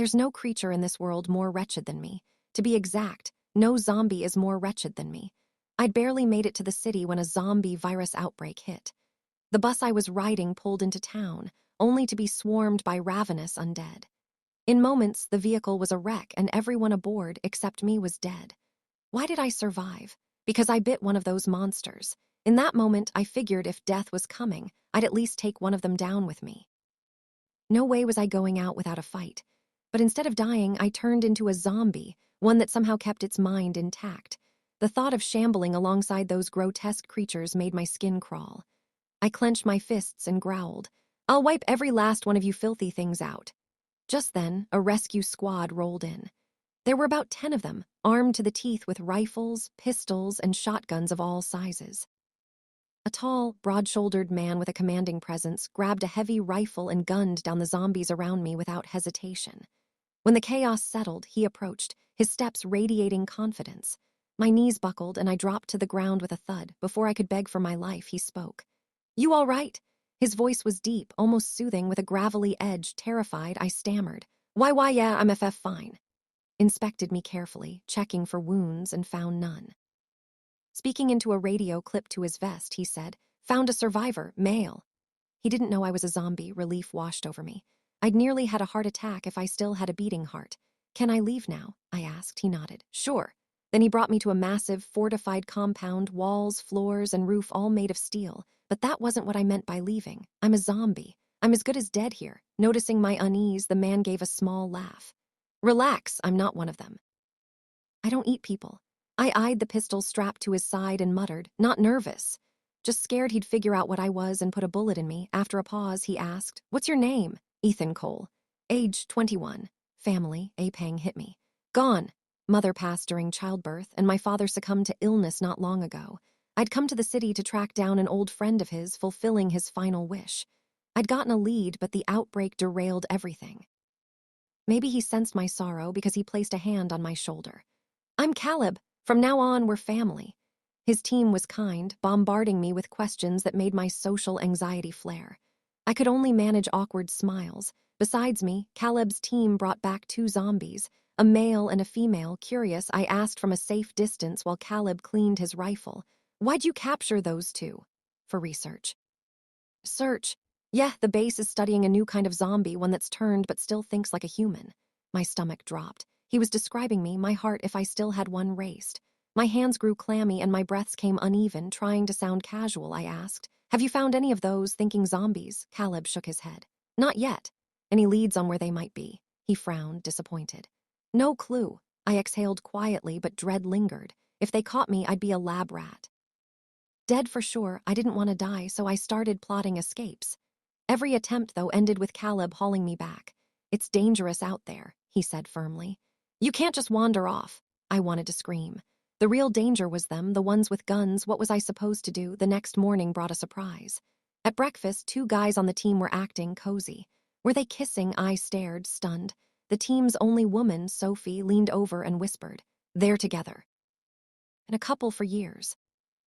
There's no creature in this world more wretched than me. To be exact, no zombie is more wretched than me. I'd barely made it to the city when a zombie virus outbreak hit. The bus I was riding pulled into town, only to be swarmed by ravenous undead. In moments, the vehicle was a wreck and everyone aboard except me was dead. Why did I survive? Because I bit one of those monsters. In that moment, I figured if death was coming, I'd at least take one of them down with me. No way was I going out without a fight. But instead of dying, I turned into a zombie, one that somehow kept its mind intact. The thought of shambling alongside those grotesque creatures made my skin crawl. I clenched my fists and growled, "I'll wipe every last one of you filthy things out." Just then, a rescue squad rolled in. There were about 10 of them, armed to the teeth with rifles, pistols, and shotguns of all sizes. A tall, broad-shouldered man with a commanding presence grabbed a heavy rifle and gunned down the zombies around me without hesitation. When the chaos settled, he approached, his steps radiating confidence. My knees buckled and I dropped to the ground with a thud. Before I could beg for my life, he spoke. "You all right?" His voice was deep, almost soothing, with a gravelly edge. Terrified, I stammered. Why, yeah, I'm fine." Inspected me carefully, checking for wounds, and found none. Speaking into a radio clipped to his vest, he said, "Found a survivor, male." He didn't know I was a zombie. Relief washed over me. I'd nearly had a heart attack if I still had a beating heart. "Can I leave now?" I asked. He nodded. "Sure." Then he brought me to a massive, fortified compound, walls, floors, and roof all made of steel. But that wasn't what I meant by leaving. I'm a zombie. I'm as good as dead here. Noticing my unease, the man gave a small laugh. "Relax, I'm not one of them." "I don't eat people." I eyed the pistol strapped to his side and muttered, "Not nervous. Just scared he'd figure out what I was and put a bullet in me." After a pause, he asked, "What's your name?" "Ethan Cole. Age 21. Family," a pang hit me. "Gone. Mother passed during childbirth, and my father succumbed to illness not long ago. I'd come to the city to track down an old friend of his, fulfilling his final wish. I'd gotten a lead, but the outbreak derailed everything." Maybe he sensed my sorrow because he placed a hand on my shoulder. "I'm Caleb. From now on, we're family." His team was kind, bombarding me with questions that made my social anxiety flare. I could only manage awkward smiles. Besides me, Caleb's team brought back 2 zombies, a male and a female. Curious, I asked from a safe distance while Caleb cleaned his rifle, "Why'd you capture those 2? "For research." "Search. Yeah, the base is studying a new kind of zombie, one that's turned but still thinks like a human." My stomach dropped. He was describing me. My heart, if I still had one, raced. My hands grew clammy and my breaths came uneven. Trying to sound casual, I asked, "Have you found any of those thinking zombies?" Caleb shook his head. "Not yet." "Any leads on where they might be?" He frowned, disappointed. "No clue." I exhaled quietly, but dread lingered. If they caught me, I'd be a lab rat. Dead for sure. I didn't want to die, so I started plotting escapes. Every attempt, though, ended with Caleb hauling me back. "It's dangerous out there," he said firmly. "You can't just wander off." I wanted to scream. The real danger was them, the ones with guns. What was I supposed to do? The next morning brought a surprise. At breakfast, 2 guys on the team were acting cozy. Were they kissing? I stared, stunned. The team's only woman, Sophie, leaned over and whispered, "They're together." And a couple for years.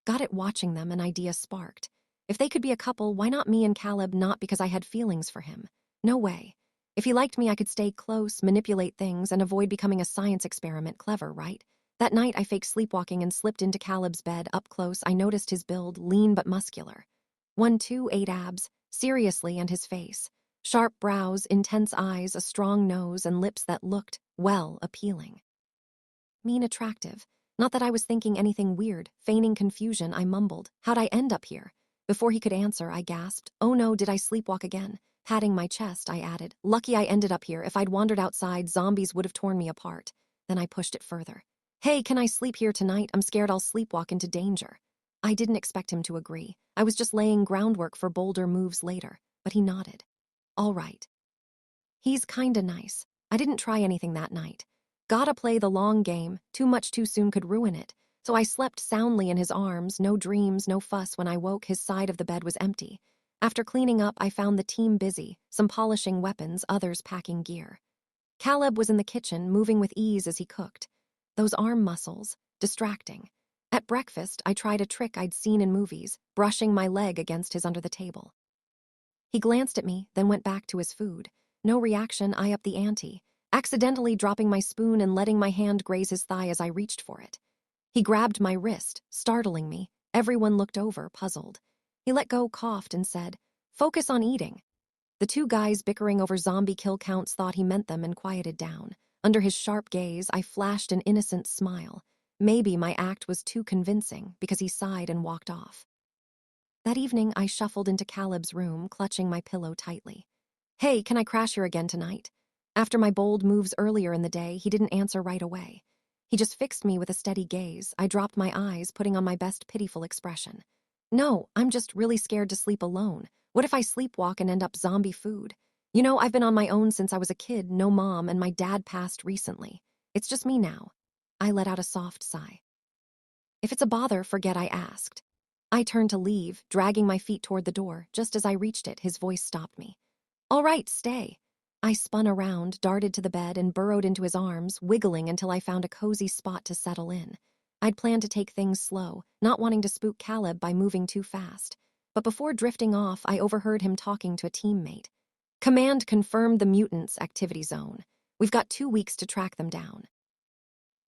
Got it. Watching them, an idea sparked. If they could be a couple, why not me and Caleb? Not because I had feelings for him. No way. If he liked me, I could stay close, manipulate things, and avoid becoming a science experiment. Clever, right? That night, I faked sleepwalking and slipped into Caleb's bed. Up close, I noticed his build, lean but muscular. 128 abs, seriously, and his face. Sharp brows, intense eyes, a strong nose, and lips that looked, well, appealing. Mean attractive. Not that I was thinking anything weird. Feigning confusion, I mumbled, "How'd I end up here?" Before he could answer, I gasped, "Oh no, did I sleepwalk again?" Patting my chest, I added, "Lucky I ended up here. If I'd wandered outside, zombies would have torn me apart." Then I pushed it further. "Hey, can I sleep here tonight? I'm scared I'll sleepwalk into danger." I didn't expect him to agree. I was just laying groundwork for bolder moves later, but he nodded. "All right." He's kinda nice. I didn't try anything that night. Gotta play the long game. Too much too soon could ruin it. So I slept soundly in his arms, no dreams, no fuss. When I woke, his side of the bed was empty. After cleaning up, I found the team busy, some polishing weapons, others packing gear. Caleb was in the kitchen, moving with ease as he cooked. Those arm muscles, distracting. At breakfast, I tried a trick I'd seen in movies, brushing my leg against his under the table. He glanced at me, then went back to his food. No reaction. I upped the ante. accidentally dropping my spoon and letting my hand graze his thigh as I reached for it. He grabbed my wrist, startling me. Everyone looked over, puzzled. He let go, coughed, and said, "Focus on eating." The two guys bickering over zombie kill counts thought he meant them and quieted down. Under his sharp gaze, I flashed an innocent smile. Maybe my act was too convincing because he sighed and walked off. That evening, I shuffled into Caleb's room, clutching my pillow tightly. "Hey, can I crash here again tonight?" After my bold moves earlier in the day, he didn't answer right away. He just fixed me with a steady gaze. I dropped my eyes, putting on my best pitiful expression. "No, I'm just really scared to sleep alone. What if I sleepwalk and end up zombie food? You know, I've been on my own since I was a kid, no mom, and my dad passed recently. It's just me now." I let out a soft sigh. "If it's a bother, forget I asked." I turned to leave, dragging my feet toward the door. Just as I reached it, his voice stopped me. "All right, stay." I spun around, darted to the bed, and burrowed into his arms, wiggling until I found a cozy spot to settle in. I'd planned to take things slow, not wanting to spook Caleb by moving too fast. But before drifting off, I overheard him talking to a teammate. "Command confirmed the mutants' activity zone. We've got 2 weeks to track them down."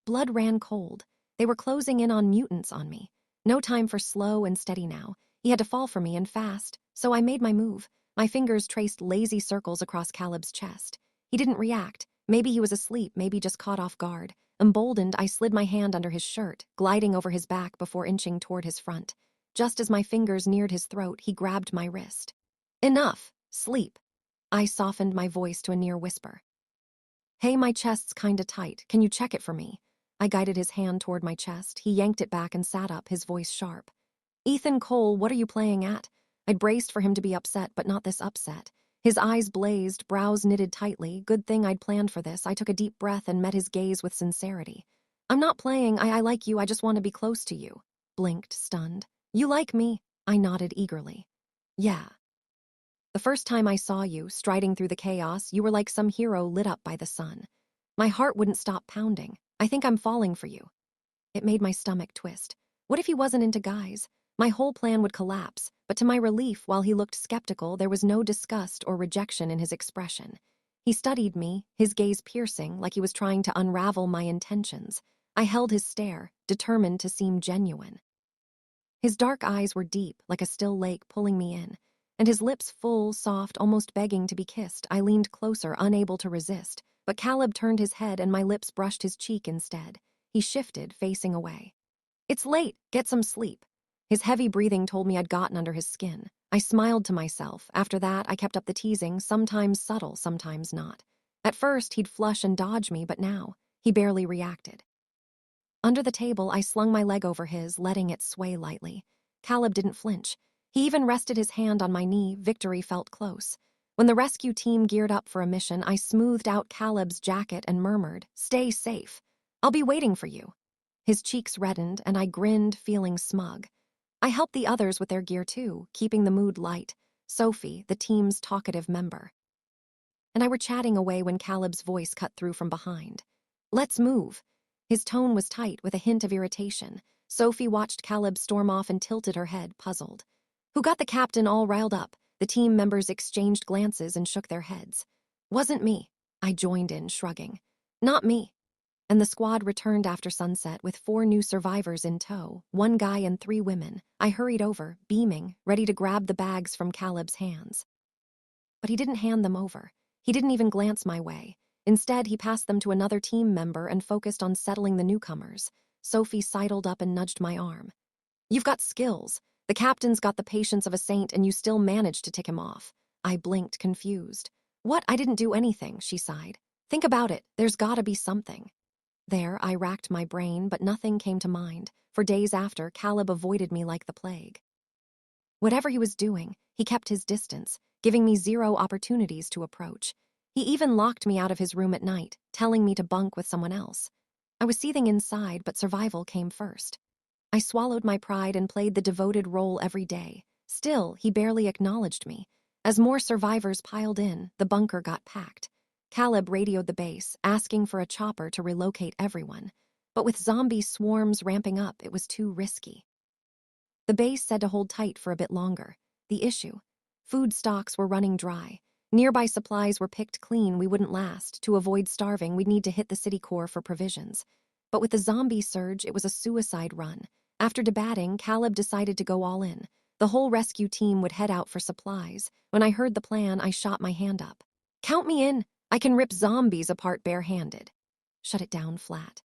Blood ran cold. They were closing in on mutants on me. No time for slow and steady now. He had to fall for me and fast, so I made my move. My fingers traced lazy circles across Caleb's chest. He didn't react. Maybe he was asleep, maybe just caught off guard. Emboldened, I slid my hand under his shirt, gliding over his back before inching toward his front. Just as my fingers neared his throat, he grabbed my wrist. "Enough! Sleep!" I softened my voice to a near whisper. "Hey, my chest's kinda tight. Can you check it for me?" I guided his hand toward my chest. He yanked it back and sat up, his voice sharp. "Ethan Cole, what are you playing at?" I'd braced for him to be upset, but not this upset. His eyes blazed, brows knitted tightly. Good thing I'd planned for this. I took a deep breath and met his gaze with sincerity. "I'm not playing. I like you. I just want to be close to you." Blinked, stunned. "You like me?" I nodded eagerly. "Yeah. The first time I saw you, striding through the chaos, you were like some hero lit up by the sun. My heart wouldn't stop pounding. I think I'm falling for you." It made my stomach twist. What if he wasn't into guys? My whole plan would collapse, but to my relief, while he looked skeptical, there was no disgust or rejection in his expression. He studied me, his gaze piercing, like he was trying to unravel my intentions. I held his stare, determined to seem genuine. His dark eyes were deep, like a still lake pulling me in, and his lips full, soft, almost begging to be kissed. I leaned closer, unable to resist, but Caleb turned his head and my lips brushed his cheek instead. He shifted, facing away. "It's late. Get some sleep." His heavy breathing told me I'd gotten under his skin. I smiled to myself. After that, I kept up the teasing, sometimes subtle, sometimes not. At first, he'd flush and dodge me, but now, he barely reacted. Under the table, I slung my leg over his, letting it sway lightly. Caleb didn't flinch. He even rested his hand on my knee. Victory felt close. When the rescue team geared up for a mission, I smoothed out Caleb's jacket and murmured, "Stay safe. I'll be waiting for you." His cheeks reddened, and I grinned, feeling smug. I helped the others with their gear too, keeping the mood light. Sophie, the team's talkative member, and I were chatting away when Caleb's voice cut through from behind. "Let's move." His tone was tight, with a hint of irritation. Sophie watched Caleb storm off and tilted her head, puzzled. "Who got the captain all riled up?" The team members exchanged glances and shook their heads. "Wasn't me." I joined in, shrugging. "Not me." And the squad returned after sunset with 4 new survivors in tow, 1 guy and 3 women. I hurried over, beaming, ready to grab the bags from Caleb's hands. But he didn't hand them over. He didn't even glance my way. Instead, he passed them to another team member and focused on settling the newcomers. Sophie sidled up and nudged my arm. "You've got skills. The captain's got the patience of a saint and you still managed to tick him off." I blinked, confused. "What? I didn't do anything," she sighed. "Think about it. There's gotta be something." There, I racked my brain, but nothing came to mind. For days after, Caleb avoided me like the plague. Whatever he was doing, he kept his distance, giving me 0 opportunities to approach. He even locked me out of his room at night, telling me to bunk with someone else. I was seething inside, but survival came first. I swallowed my pride and played the devoted role every day. Still, he barely acknowledged me. As more survivors piled in, the bunker got packed. Caleb radioed the base, asking for a chopper to relocate everyone. But with zombie swarms ramping up, it was too risky. The base said to hold tight for a bit longer. The issue? Food stocks were running dry. Nearby supplies were picked clean we wouldn't last. To avoid starving, we'd need to hit the city core for provisions. But with the zombie surge, it was a suicide run. After debating, Caleb decided to go all in. The whole rescue team would head out for supplies. When I heard the plan, I shot my hand up. Count me in. I can rip zombies apart barehanded. Shut it down flat.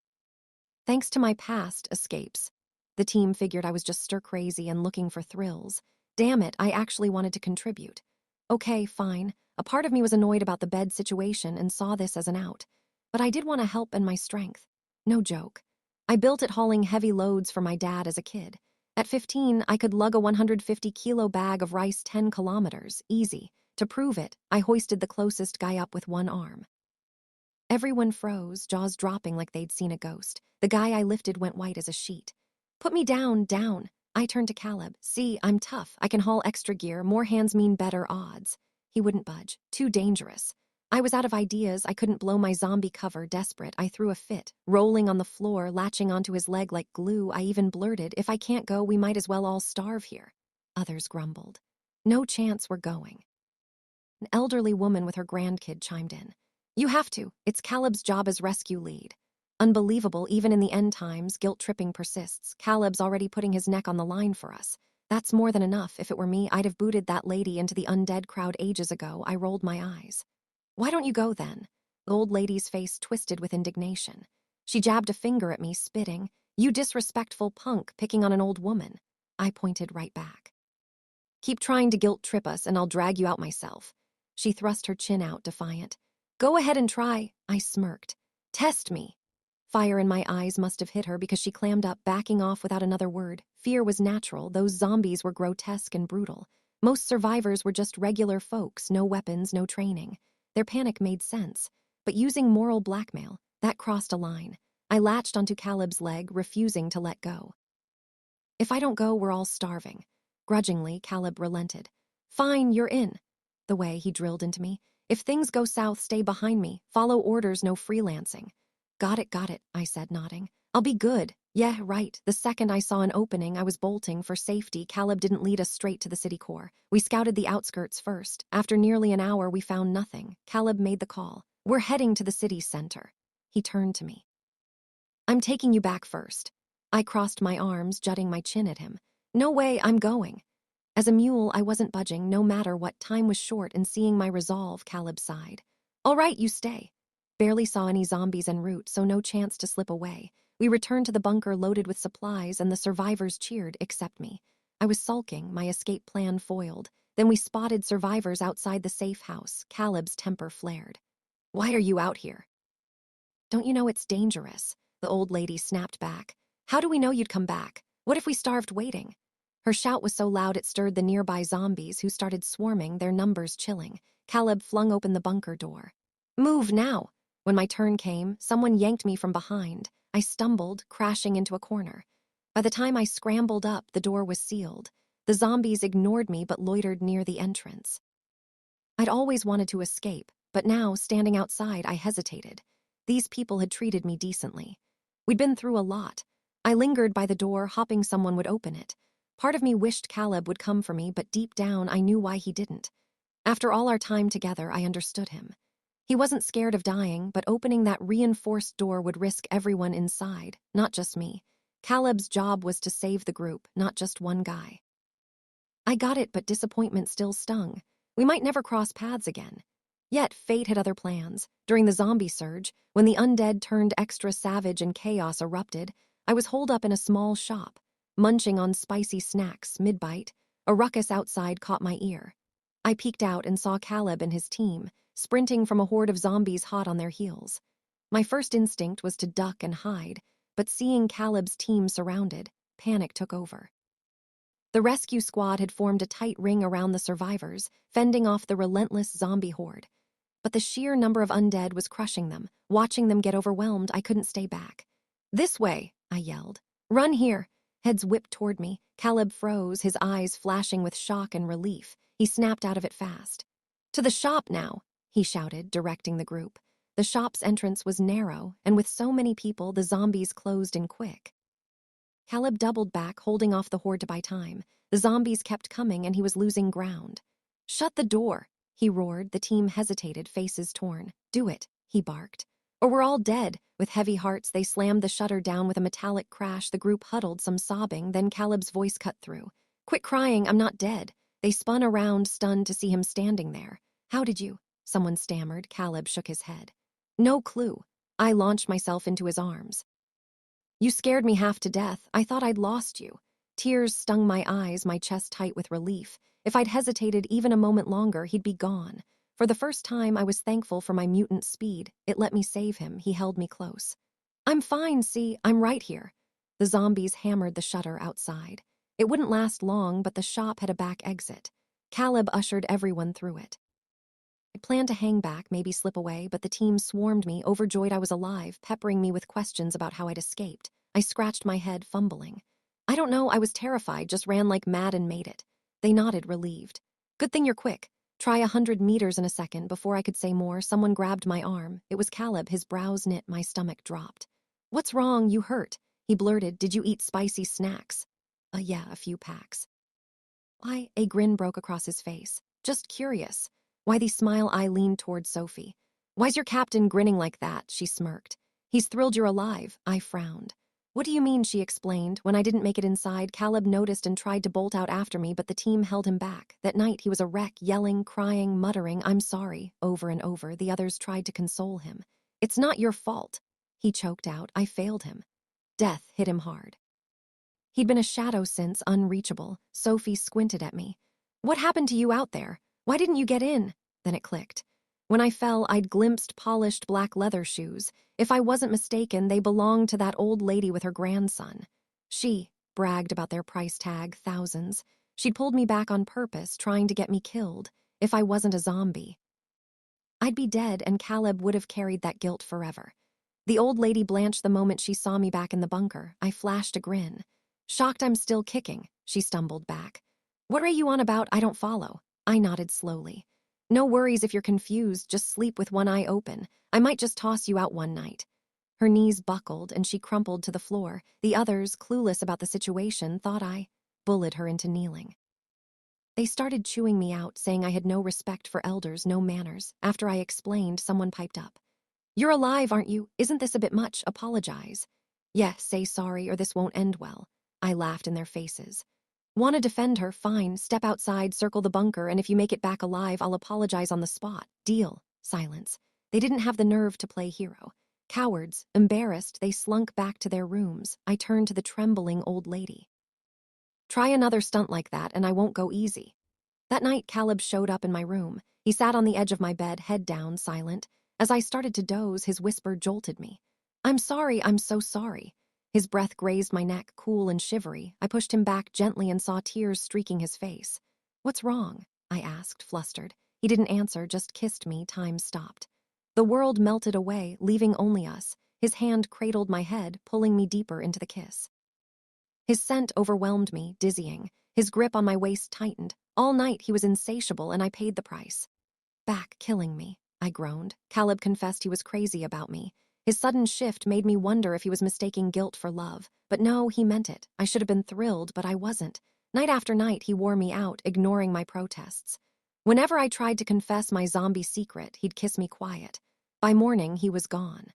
Thanks to my past escapes, the team figured I was just stir-crazy and looking for thrills. Damn it, I actually wanted to contribute. Okay, fine. A part of me was annoyed about the bed situation and saw this as an out. But I did want to help in my strength. No joke. I built it hauling heavy loads for my dad as a kid. At 15, I could lug a 150-kilo bag of rice 10 kilometers, easy. To prove it, I hoisted the closest guy up with one arm. Everyone froze, jaws dropping like they'd seen a ghost. The guy I lifted went white as a sheet. Put me down, down. I turned to Caleb. See, I'm tough. I can haul extra gear. More hands mean better odds. He wouldn't budge. Too dangerous. I was out of ideas. I couldn't blow my zombie cover. Desperate, I threw a fit. Rolling on the floor, latching onto his leg like glue, I even blurted, if I can't go, we might as well all starve here. Others grumbled. No chance we're going. An elderly woman with her grandkid chimed in. You have to. It's Caleb's job as rescue lead. Unbelievable, even in the end times, guilt-tripping persists. Caleb's already putting his neck on the line for us. That's more than enough. If it were me, I'd have booted that lady into the undead crowd ages ago. I rolled my eyes. Why don't you go then? The old lady's face twisted with indignation. She jabbed a finger at me, spitting. You disrespectful punk, picking on an old woman. I pointed right back. Keep trying to guilt-trip us and I'll drag you out myself. She thrust her chin out, defiant. Go ahead and try, I smirked. Test me. Fire in my eyes must have hit her because she clammed up, backing off without another word. Fear was natural. Those zombies were grotesque and brutal. Most survivors were just regular folks, no weapons, no training. Their panic made sense. But using moral blackmail, that crossed a line. I latched onto Caleb's leg, refusing to let go. If I don't go, we're all starving. Grudgingly, Caleb relented. Fine, you're in. The way he drilled into me. If things go south, stay behind me. Follow orders, no freelancing. Got it, I said, nodding. I'll be good. Yeah, right. The second I saw an opening, I was bolting for safety. Caleb didn't lead us straight to the city core. We scouted the outskirts first. After nearly an hour, we found nothing. Caleb made the call. We're heading to the city center. He turned to me. I'm taking you back first. I crossed my arms, jutting my chin at him. No way, I'm going. As a mule, I wasn't budging, no matter what. Time was short, and seeing my resolve, Caleb sighed. All right, you stay. Barely saw any zombies en route, so no chance to slip away. We returned to the bunker loaded with supplies, and the survivors cheered, except me. I was sulking, my escape plan foiled. Then we spotted survivors outside the safe house. Caleb's temper flared. Why are you out here? Don't you know it's dangerous? The old lady snapped back. How do we know you'd come back? What if we starved waiting? Her shout was so loud it stirred the nearby zombies, who started swarming, their numbers chilling. Caleb flung open the bunker door. Move now! When my turn came, someone yanked me from behind. I stumbled, crashing into a corner. By the time I scrambled up, the door was sealed. The zombies ignored me but loitered near the entrance. I'd always wanted to escape, but now, standing outside, I hesitated. These people had treated me decently. We'd been through a lot. I lingered by the door, hoping someone would open it. Part of me wished Caleb would come for me, but deep down, I knew why he didn't. After all our time together, I understood him. He wasn't scared of dying, but opening that reinforced door would risk everyone inside, not just me. Caleb's job was to save the group, not just one guy. I got it, but disappointment still stung. We might never cross paths again. Yet fate had other plans. During the zombie surge, when the undead turned extra savage and chaos erupted, I was holed up in a small shop, munching on spicy snacks mid-bite. A ruckus outside caught my ear. I peeked out and saw Caleb and his team, sprinting from a horde of zombies hot on their heels. My first instinct was to duck and hide, but seeing Caleb's team surrounded, panic took over. The rescue squad had formed a tight ring around the survivors, fending off the relentless zombie horde. But the sheer number of undead was crushing them. Watching them get overwhelmed, I couldn't stay back. This way, I yelled. Run here. Heads whipped toward me. Caleb froze, his eyes flashing with shock and relief. He snapped out of it fast. To the shop now, he shouted, directing the group. The shop's entrance was narrow, and with so many people, the zombies closed in quick. Caleb doubled back, holding off the horde to buy time. The zombies kept coming, and he was losing ground. Shut the door, he roared. The team hesitated, faces torn. Do it, he barked. Or we're all dead. With heavy hearts, they slammed the shutter down with a metallic crash. The group huddled, some sobbing, then Caleb's voice cut through. Quit crying, I'm not dead. They spun around, stunned to see him standing there. How did you? Someone stammered. Caleb shook his head. No clue. I launched myself into his arms. You scared me half to death. I thought I'd lost you. Tears stung my eyes, my chest tight with relief. If I'd hesitated even a moment longer, he'd be gone. For the first time, I was thankful for my mutant speed. It let me save him. He held me close. I'm fine, see, I'm right here. The zombies hammered the shutter outside. It wouldn't last long, but the shop had a back exit. Caleb ushered everyone through it. I planned to hang back, maybe slip away, but the team swarmed me, overjoyed I was alive, peppering me with questions about how I'd escaped. I scratched my head, fumbling. I don't know, I was terrified, just ran like mad and made it. They nodded, relieved. Good thing you're quick. Try 100 meters in a second. Before I could say more, someone grabbed my arm. It was Caleb, his brows knit, my stomach dropped. What's wrong? You hurt. He blurted, did you eat spicy snacks? Yeah, a few packs. Why? A grin broke across his face. Just curious. Why the smile? I leaned toward Sophie. Why's your captain grinning like that? She smirked. He's thrilled you're alive. I frowned. What do you mean? She explained. When I didn't make it inside, Caleb noticed and tried to bolt out after me, but the team held him back. That night he was a wreck, yelling, crying, muttering, I'm sorry, over and over. The others tried to console him. It's not your fault. He choked out. I failed him. Death hit him hard. He'd been a shadow since, unreachable. Sophie squinted at me. What happened to you out there? Why didn't you get in? Then it clicked. When I fell, I'd glimpsed polished black leather shoes. If I wasn't mistaken, they belonged to that old lady with her grandson. She bragged about their price tag, thousands. She'd pulled me back on purpose, trying to get me killed. If I wasn't a zombie, I'd be dead, and Caleb would have carried that guilt forever. The old lady blanched the moment she saw me back in the bunker. I flashed a grin. Shocked I'm still kicking, she stumbled back. What are you on about? I don't follow. I nodded slowly. No worries if you're confused, just sleep with one eye open. I might just toss you out one night. Her knees buckled and she crumpled to the floor. The others, clueless about the situation, thought I bullied her into kneeling. They started chewing me out, saying I had no respect for elders, no manners. After I explained, someone piped up. You're alive, aren't you? Isn't this a bit much? Apologize. Yes, say sorry or this won't end well. I laughed in their faces. Want to defend her? Fine. Step outside, circle the bunker, and if you make it back alive, I'll apologize on the spot. Deal. Silence. They didn't have the nerve to play hero. Cowards. Embarrassed, they slunk back to their rooms. I turned to the trembling old lady. Try another stunt like that, and I won't go easy. That night, Caleb showed up in my room. He sat on the edge of my bed, head down, silent. As I started to doze, his whisper jolted me. I'm sorry, I'm so sorry. His breath grazed my neck, cool and shivery. I pushed him back gently and saw tears streaking his face. What's wrong? I asked, flustered. He didn't answer, just kissed me. Time stopped. The world melted away, leaving only us. His hand cradled my head, pulling me deeper into the kiss. His scent overwhelmed me, dizzying. His grip on my waist tightened. All night he was insatiable, and I paid the price. Back, killing me, I groaned. Caleb confessed he was crazy about me. His sudden shift made me wonder if he was mistaking guilt for love. But no, he meant it. I should have been thrilled, but I wasn't. Night after night, he wore me out, ignoring my protests. Whenever I tried to confess my zombie secret, he'd kiss me quiet. By morning, he was gone.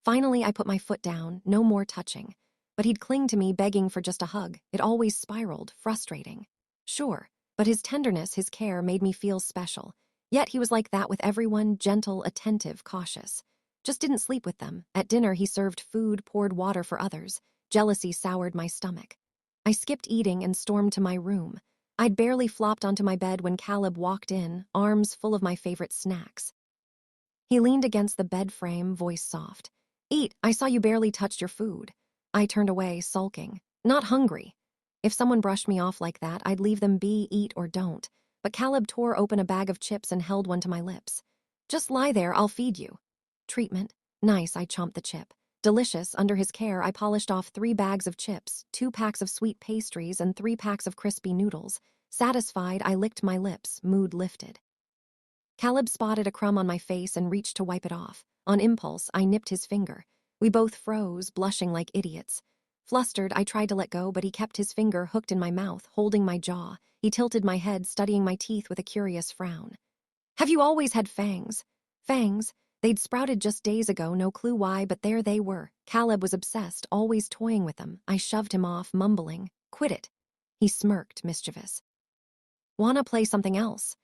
Finally, I put my foot down, no more touching. But he'd cling to me, begging for just a hug. It always spiraled, frustrating. Sure, but his tenderness, his care, made me feel special. Yet he was like that with everyone, gentle, attentive, cautious. Just didn't sleep with them. At dinner, he served food, poured water for others. Jealousy soured my stomach. I skipped eating and stormed to my room. I'd barely flopped onto my bed when Caleb walked in, arms full of my favorite snacks. He leaned against the bed frame, voice soft. Eat, I saw you barely touched your food. I turned away, sulking. Not hungry. If someone brushed me off like that, I'd leave them be, eat or don't. But Caleb tore open a bag of chips and held one to my lips. Just lie there, I'll feed you. Treatment. Nice, I chomped the chip. Delicious, under his care, I polished off 3 bags of chips, 2 packs of sweet pastries, and 3 packs of crispy noodles. Satisfied, I licked my lips, mood lifted. Caleb spotted a crumb on my face and reached to wipe it off. On impulse, I nipped his finger. We both froze, blushing like idiots. Flustered, I tried to let go, but he kept his finger hooked in my mouth, holding my jaw. He tilted my head, studying my teeth with a curious frown. Have you always had fangs? Fangs? They'd sprouted just days ago, no clue why, but there they were. Caleb was obsessed, always toying with them. I shoved him off, mumbling, "Quit it." He smirked, mischievous. "Wanna play something else?"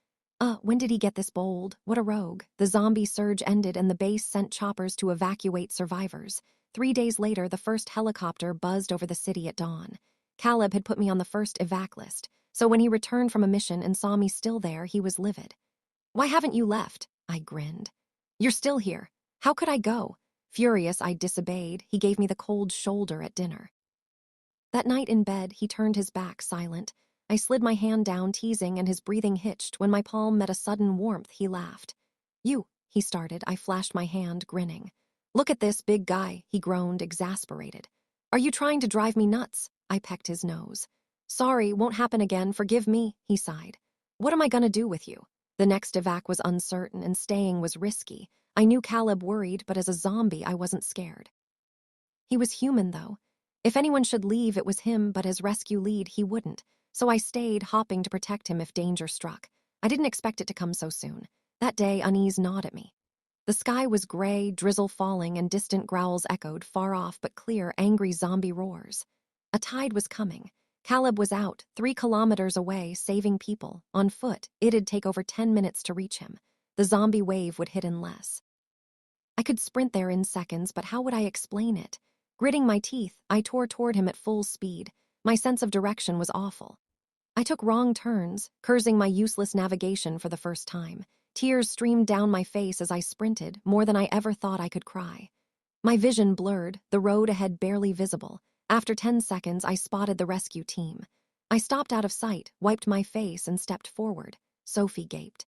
When did he get this bold? What a rogue. The zombie surge ended and the base sent choppers to evacuate survivors. 3 days later, the first helicopter buzzed over the city at dawn. Caleb had put me on the first evac list, so when he returned from a mission and saw me still there, he was livid. "Why haven't you left?" I grinned. "You're still here. How could I go?" Furious, I disobeyed. He gave me the cold shoulder at dinner. That night in bed, he turned his back, silent. I slid my hand down, teasing, and his breathing hitched. When my palm met a sudden warmth, he laughed. "You," he started. I flashed my hand, grinning. "Look at this big guy," he groaned, exasperated. "Are you trying to drive me nuts?" I pecked his nose. "Sorry, won't happen again, forgive me," he sighed. "What am I gonna do with you?" The next evac was uncertain, and staying was risky. I knew Caleb worried, but as a zombie, I wasn't scared. He was human, though. If anyone should leave, it was him, but as rescue lead, he wouldn't. So I stayed, hopping to protect him if danger struck. I didn't expect it to come so soon. That day, unease gnawed at me. The sky was gray, drizzle falling, and distant growls echoed, far off but clear, angry zombie roars. A tide was coming. Caleb was out, 3 kilometers away, saving people. On foot, it'd take over 10 minutes to reach him. The zombie wave would hit in less. I could sprint there in seconds, but how would I explain it? Gritting my teeth, I tore toward him at full speed. My sense of direction was awful. I took wrong turns, cursing my useless navigation for the first time. Tears streamed down my face as I sprinted, more than I ever thought I could cry. My vision blurred, the road ahead barely visible. After 10 seconds, I spotted the rescue team. I stopped out of sight, wiped my face, and stepped forward. Sophie gaped.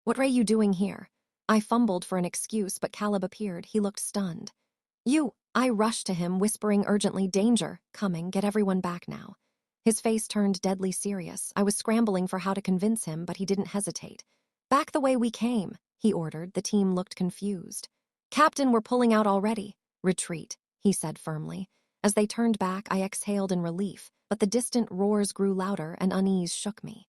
"What are you doing here?" I fumbled for an excuse, but Caleb appeared. He looked stunned. "You!" I rushed to him, whispering urgently, "Danger! Coming, get everyone back now." His face turned deadly serious. I was scrambling for how to convince him, but he didn't hesitate. "Back the way we came," he ordered. The team looked confused. "Captain, we're pulling out already." "Retreat," he said firmly. As they turned back, I exhaled in relief, but the distant roars grew louder and unease shook me.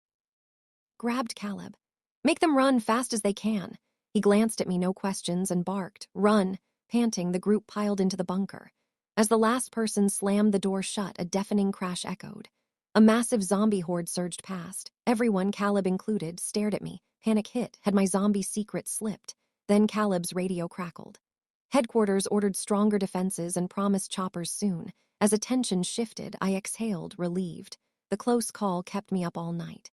Grabbed Caleb. "Make them run fast as they can." He glanced at me, no questions, and barked, "Run." Panting, the group piled into the bunker. As the last person slammed the door shut, a deafening crash echoed. A massive zombie horde surged past. Everyone, Caleb included, stared at me. Panic hit. Had my zombie secret slipped? Then Caleb's radio crackled. Headquarters ordered stronger defenses and promised choppers soon. As attention shifted, I exhaled, relieved. The close call kept me up all night.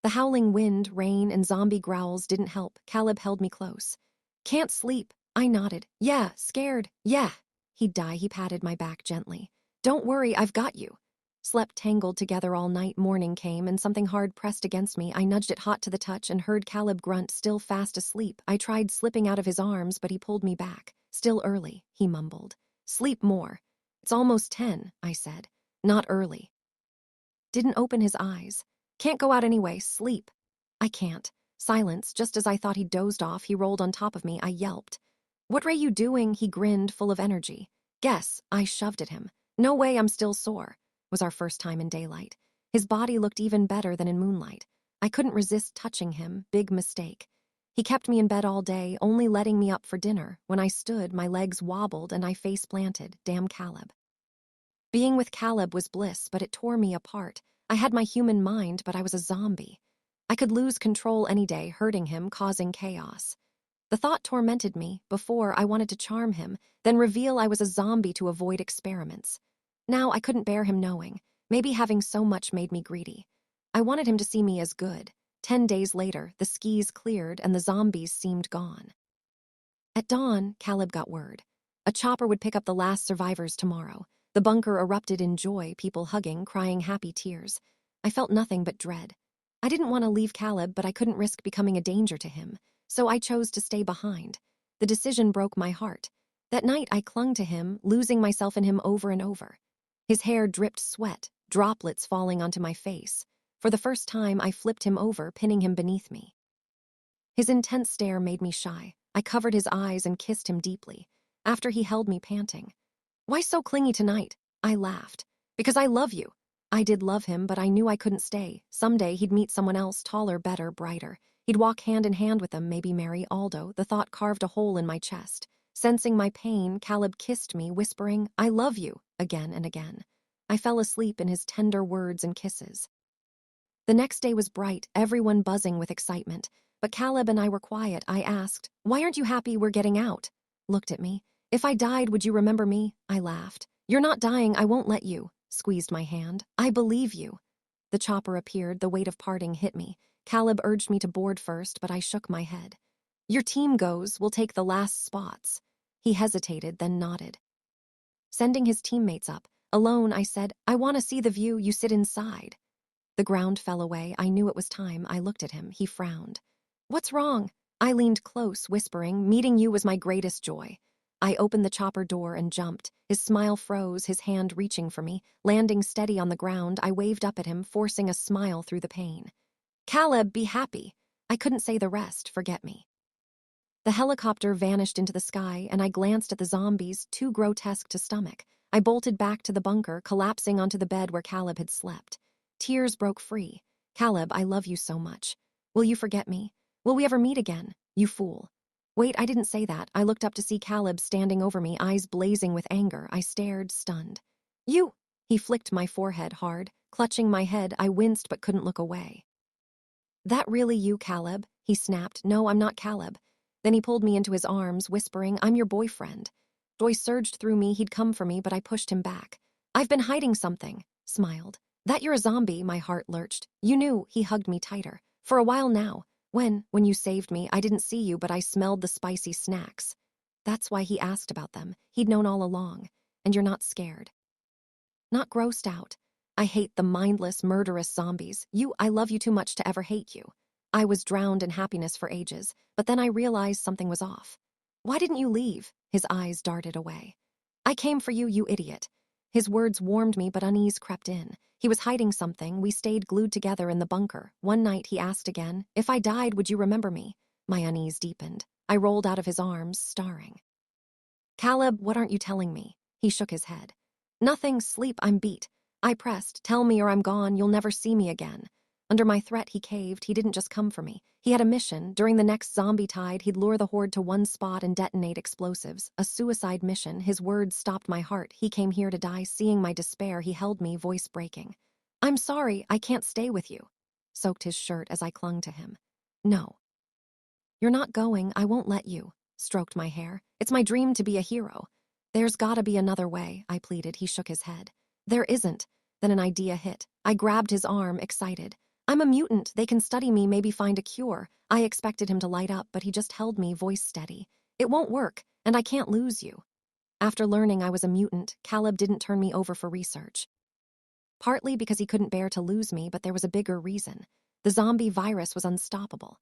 The howling wind, rain, and zombie growls didn't help. Caleb held me close. "Can't sleep." I nodded. "Yeah, scared. Yeah." He'd die. He patted my back gently. "Don't worry, I've got you." Slept tangled together all night. Morning came, and something hard pressed against me. I nudged it hot to the touch and heard Caleb grunt, still fast asleep. I tried slipping out of his arms, but he pulled me back. "Still early," he mumbled. "Sleep more." "It's almost 10, I said. "Not early." Didn't open his eyes. "Can't go out anyway. Sleep." "I can't." Silence. Just as I thought he'd dozed off, he rolled on top of me. I yelped. "What are you doing?" He grinned, full of energy. "Guess." I shoved at him. "No way, I'm still sore." Was our first time in daylight. His body looked even better than in moonlight. I couldn't resist touching him. Big mistake. He kept me in bed all day, only letting me up for dinner. When I stood, my legs wobbled and I face planted. Damn Caleb. Being with Caleb was bliss, but it tore me apart. I had my human mind, but I was a zombie. I could lose control any day, hurting him, causing chaos. The thought tormented me. Before, I wanted to charm him, then reveal I was a zombie to avoid experiments. Now I couldn't bear him knowing. Maybe having so much made me greedy. I wanted him to see me as good. 10 days later, the skis cleared and the zombies seemed gone. At dawn, Caleb got word. A chopper would pick up the last survivors tomorrow. The bunker erupted in joy, people hugging, crying happy tears. I felt nothing but dread. I didn't want to leave Caleb, but I couldn't risk becoming a danger to him. So I chose to stay behind. The decision broke my heart. That night I clung to him, losing myself in him over and over. His hair dripped sweat, droplets falling onto my face. For the first time, I flipped him over, pinning him beneath me. His intense stare made me shy. I covered his eyes and kissed him deeply. After he held me, panting. "Why so clingy tonight?" I laughed. "Because I love you." I did love him, but I knew I couldn't stay. Someday he'd meet someone else, taller, better, brighter. He'd walk hand in hand with them, maybe marry Aldo. The thought carved a hole in my chest. Sensing my pain, Caleb kissed me, whispering, "I love you," again and again. I fell asleep in his tender words and kisses. The next day was bright, everyone buzzing with excitement. But Caleb and I were quiet. I asked, "Why aren't you happy we're getting out?" Looked at me. "If I died, would you remember me?" I laughed. "You're not dying, I won't let you." Squeezed my hand. "I believe you." The chopper appeared, the weight of parting hit me. Caleb urged me to board first, but I shook my head. "Your team goes, we'll take the last spots." He hesitated, then nodded. Sending his teammates up. Alone, I said, "I want to see the view, you sit inside." The ground fell away. I knew it was time. I looked at him. He frowned. "What's wrong?" I leaned close, whispering, "Meeting you was my greatest joy." I opened the chopper door and jumped. His smile froze, his hand reaching for me. Landing steady on the ground, I waved up at him, forcing a smile through the pain. "Caleb, be happy." I couldn't say the rest, forget me. The helicopter vanished into the sky, and I glanced at the zombies, too grotesque to stomach. I bolted back to the bunker, collapsing onto the bed where Caleb had slept. Tears broke free. "Caleb, I love you so much. Will you forget me? Will we ever meet again? You fool." Wait, I didn't say that. I looked up to see Caleb standing over me, eyes blazing with anger. I stared, stunned. "You!" He flicked my forehead hard. Clutching my head, I winced but couldn't look away. "That really you, Caleb?" He snapped. "No, I'm not Caleb." Then he pulled me into his arms, whispering, "I'm your boyfriend." Joy surged through me. He'd come for me, but I pushed him back. "I've been hiding something," smiled. "That you're a zombie," my heart lurched. "You knew." He hugged me tighter. "For a while now. When you saved me, I didn't see you, but I smelled the spicy snacks." That's why he asked about them. He'd known all along. "And you're not scared?" "Not grossed out. I hate the mindless, murderous zombies. I love you too much to ever hate you." I was drowned in happiness for ages, but then I realized something was off. "Why didn't you leave?" His eyes darted away. "I came for you, you idiot." His words warmed me, but unease crept in. He was hiding something. We stayed glued together in the bunker. One night he asked again, "If I died, would you remember me?" My unease deepened. I rolled out of his arms, starring. "Caleb, what aren't you telling me?" He shook his head. "Nothing, sleep, I'm beat." I pressed, "Tell me or I'm gone, you'll never see me again." Under my threat, he caved. He didn't just come for me. He had a mission. During the next zombie tide, he'd lure the horde to one spot and detonate explosives. A suicide mission. His words stopped my heart. He came here to die. Seeing my despair, he held me, voice breaking. "I'm sorry, I can't stay with you." Soaked his shirt as I clung to him. "No. You're not going, I won't let you." Stroked my hair. "It's my dream to be a hero." "There's gotta be another way," I pleaded. He shook his head. "There isn't." Then an idea hit. I grabbed his arm, excited. "I'm a mutant. They can study me, maybe find a cure." I expected him to light up, but he just held me, voice steady. "It won't work, and I can't lose you." After learning I was a mutant, Caleb didn't turn me over for research. Partly because he couldn't bear to lose me, but there was a bigger reason. The zombie virus was unstoppable.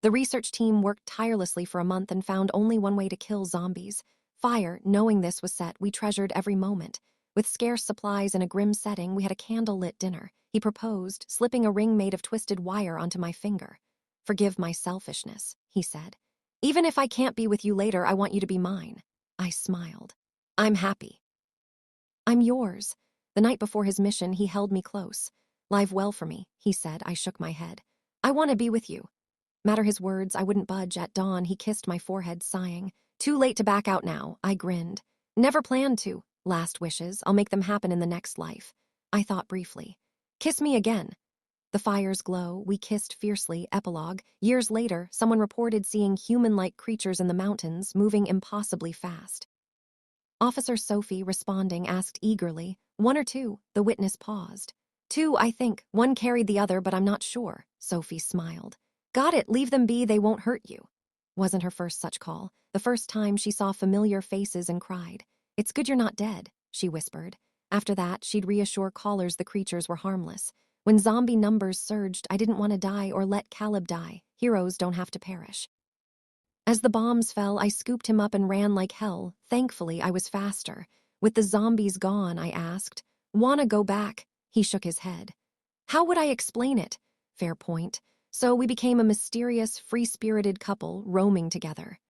The research team worked tirelessly for a month and found only one way to kill zombies. Fire. Knowing this was set, we treasured every moment. With scarce supplies and a grim setting, we had a candle-lit dinner. He proposed, slipping a ring made of twisted wire onto my finger. "Forgive my selfishness," he said. "Even if I can't be with you later, I want you to be mine." I smiled. "I'm happy." "I'm yours." The night before his mission, he held me close. "Live well for me," he said. I shook my head. "I want to be with you." Matter his words, I wouldn't budge. At dawn, he kissed my forehead, sighing. "Too late to back out now." I grinned. "Never planned to." "Last wishes. I'll make them happen in the next life." I thought briefly. "Kiss me again." The fire's glow. We kissed fiercely. Epilogue. Years later, someone reported seeing human-like creatures in the mountains, moving impossibly fast. Officer Sophie, responding, asked eagerly, "One or two?" The witness paused. "Two, I think. One carried the other, but I'm not sure." Sophie smiled. "Got it. Leave them be. They won't hurt you." Wasn't her first such call. The first time she saw familiar faces and cried. "It's good you're not dead," she whispered. After that, she'd reassure callers the creatures were harmless. When zombie numbers surged, I didn't want to die or let Caleb die. Heroes don't have to perish. As the bombs fell, I scooped him up and ran like hell. Thankfully, I was faster. With the zombies gone, I asked, "Wanna go back?" He shook his head. "How would I explain it?" Fair point. So we became a mysterious, free-spirited couple, roaming together.